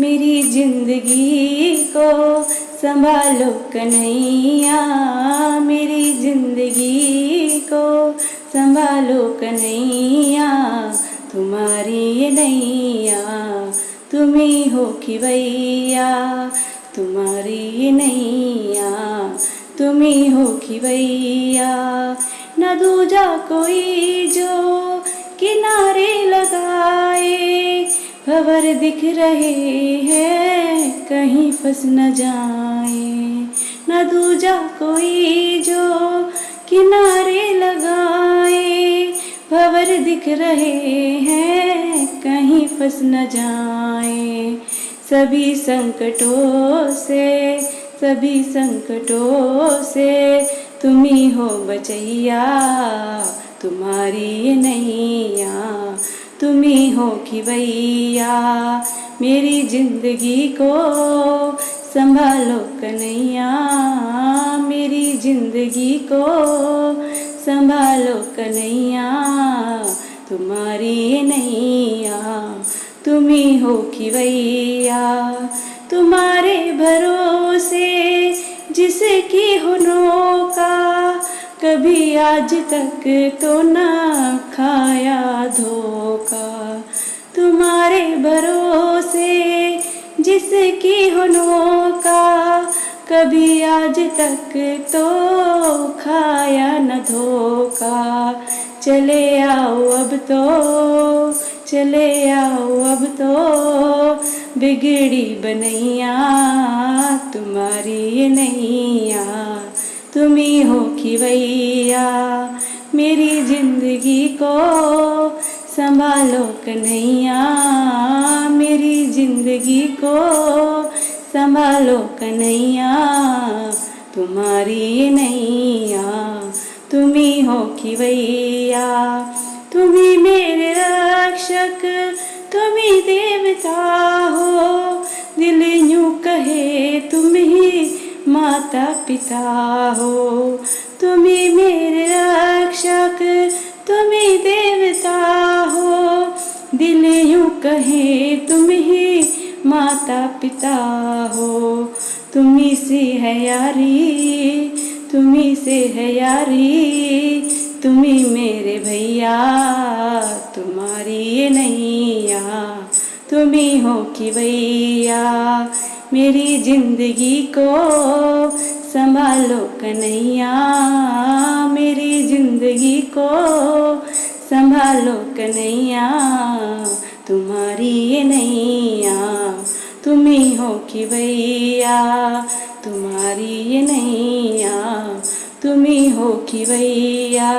मेरी जिंदगी को संभालो कन्हैया, मेरी जिंदगी को संभालो कन्हैया। तुम्हारी ये नैया तुम ही हो खिवैया, तुम्हारी ये नैया तुम ही हो खिवैया। न दूजा कोई जो किनारे लगाए, भंवर दिख रहे हैं कहीं फंस न जाए। न दूजा कोई जो किनारे लगाए, भंवर दिख रहे हैं कहीं फंस न जाए। सभी संकटों से तुम ही हो बचैया, तुम्हारी ये नैया तुम ही हो खिवैया। मेरी जिंदगी को संभालो कन्हैया, मेरी जिंदगी को संभालो कन्हैया। तुम्हारी ये नैया तुम ही हो खिवैया। तुम्हारे भरोसे जिसकी हो नौका, कभी आज तक तो ना खाया धोखा। तुम्हारे भरोसे जिसकी हो नौका, कभी आज तक तो खाया न धोखा। चले आओ अब तो, चले आओ अब तो, बिगड़ी बनैया तुम्हारी ये नैया तुम ही हो खिवैया। मेरी जिंदगी को संभालो कन्हैया, मेरी जिंदगी को संभालो कन्हैया। तुम्हारी ये नैया तुम ही हो खिवैया। तुम ही मेरे रक्षक, तुम ही देवता हो, दिल यूं कहे तुम ही माता पिता हो। तुम ही मेरे रक्षक, तुम ही देवता हो, दिल यूं कहे तुम ही माता पिता हो। तुम्ही से है यारी, तुम्ही से है यारी, तुम्ही मेरे भैया, तुम्हारी ये नैया तुम ही हो खिवैया। मेरी जिंदगी को संभालो कन्हैया, मेरी जिंदगी को संभालो कन्हैया। तुम्हारी ये नैया तुम ही हो खिवैया, तुम्हारी ये नैया तुम ही हो खिवैया।